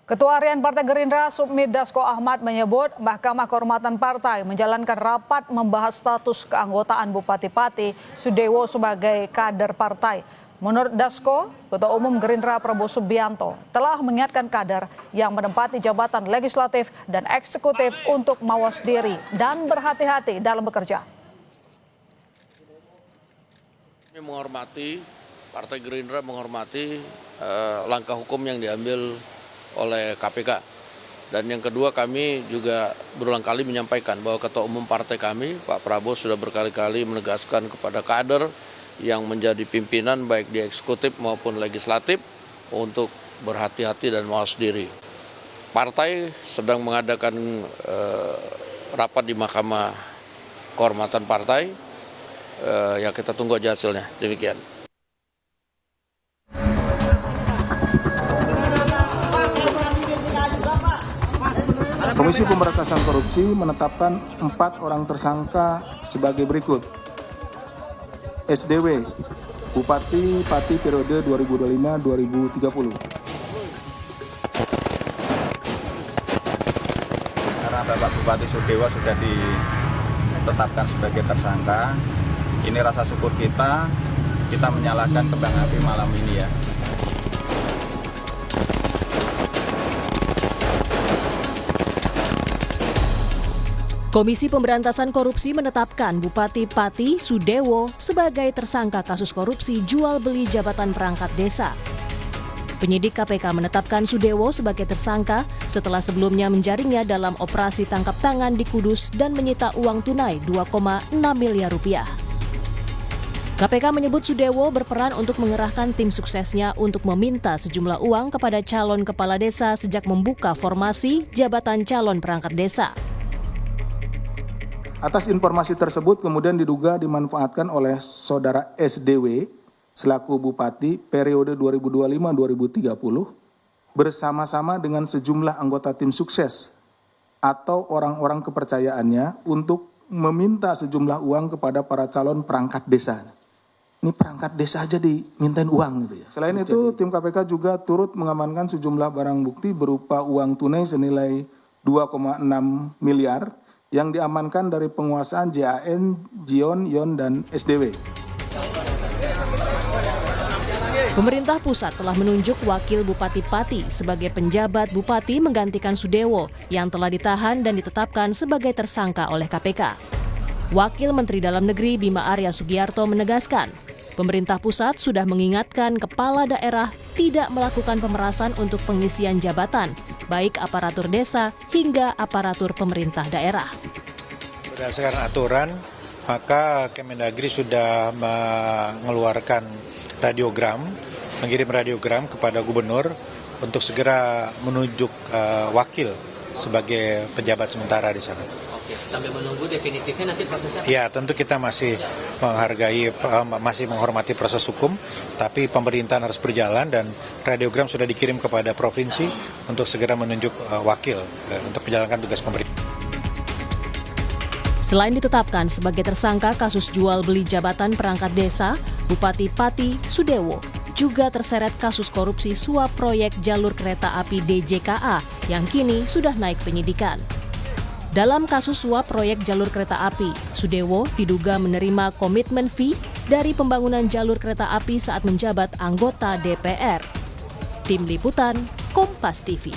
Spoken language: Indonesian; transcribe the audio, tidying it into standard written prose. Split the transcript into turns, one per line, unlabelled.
Ketua Harian Partai Gerindra Sufmi Dasko Ahmad menyebut Mahkamah Kehormatan Partai menjalankan rapat membahas status keanggotaan Bupati Pati Sudewo sebagai kader partai. Menurut Dasko, Ketua Umum Gerindra Prabowo Subianto telah mengingatkan kader yang menempati jabatan legislatif dan eksekutif untuk mawas diri dan berhati-hati dalam bekerja.
Kami menghormati, Partai Gerindra menghormati langkah hukum yang diambil oleh KPK. Dan yang kedua, kami juga berulang kali menyampaikan bahwa Ketua Umum Partai kami, Pak Prabowo, sudah berkali-kali menegaskan kepada kader yang menjadi pimpinan baik di eksekutif maupun legislatif untuk berhati-hati dan mawas diri. Partai sedang mengadakan rapat di Mahkamah Kehormatan Partai, ya kita tunggu aja hasilnya, demikian.
Komisi Pemberantasan Korupsi menetapkan 4 orang tersangka sebagai berikut. SDW, Bupati Pati periode 2025-2030.
Karena Bapak Bupati Sudewo sudah ditetapkan sebagai tersangka, ini rasa syukur kita menyalakan kembang api malam ini ya.
Komisi Pemberantasan Korupsi menetapkan Bupati Pati Sudewo sebagai tersangka kasus korupsi jual beli jabatan perangkat desa. Penyidik KPK menetapkan Sudewo sebagai tersangka setelah sebelumnya menjaringnya dalam operasi tangkap tangan di Kudus dan menyita uang tunai 2,6 miliar rupiah. KPK menyebut Sudewo berperan untuk mengerahkan tim suksesnya untuk meminta sejumlah uang kepada calon kepala desa sejak membuka formasi jabatan calon perangkat desa.
Atas informasi tersebut kemudian diduga dimanfaatkan oleh saudara SDW selaku Bupati periode 2025-2030 bersama-sama dengan sejumlah anggota tim sukses atau orang-orang kepercayaannya untuk meminta sejumlah uang kepada para calon perangkat desa. Ini perangkat desa aja dimintain uang gitu ya. Selain itu tim KPK juga turut mengamankan sejumlah barang bukti berupa uang tunai senilai 2,6 miliar yang diamankan dari penguasaan JAN, Jion, Yon, dan SDW.
Pemerintah pusat telah menunjuk Wakil Bupati Pati sebagai penjabat Bupati menggantikan Sudewo yang telah ditahan dan ditetapkan sebagai tersangka oleh KPK. Wakil Menteri Dalam Negeri Bima Arya Sugiarto menegaskan, pemerintah pusat sudah mengingatkan kepala daerah tidak melakukan pemerasan untuk pengisian jabatan, baik aparatur desa hingga aparatur pemerintah daerah.
Berdasarkan aturan, maka Kemendagri sudah mengeluarkan radiogram, mengirim radiogram kepada gubernur untuk segera menunjuk wakil sebagai pejabat sementara di sana.
Oke, sambil menunggu definitifnya nanti prosesnya?
Ya, tentu kita masih menghormati proses hukum, tapi pemerintahan harus berjalan dan radiogram sudah dikirim kepada provinsi untuk segera menunjuk wakil untuk menjalankan tugas pemerintah.
Selain ditetapkan sebagai tersangka kasus jual beli jabatan perangkat desa, Bupati Pati Sudewo juga terseret kasus korupsi suap proyek jalur kereta api DJKA yang kini sudah naik penyidikan. Dalam kasus suap proyek jalur kereta api, Sudewo diduga menerima komitmen fee dari pembangunan jalur kereta api saat menjabat anggota DPR. Tim Liputan, Kompas TV.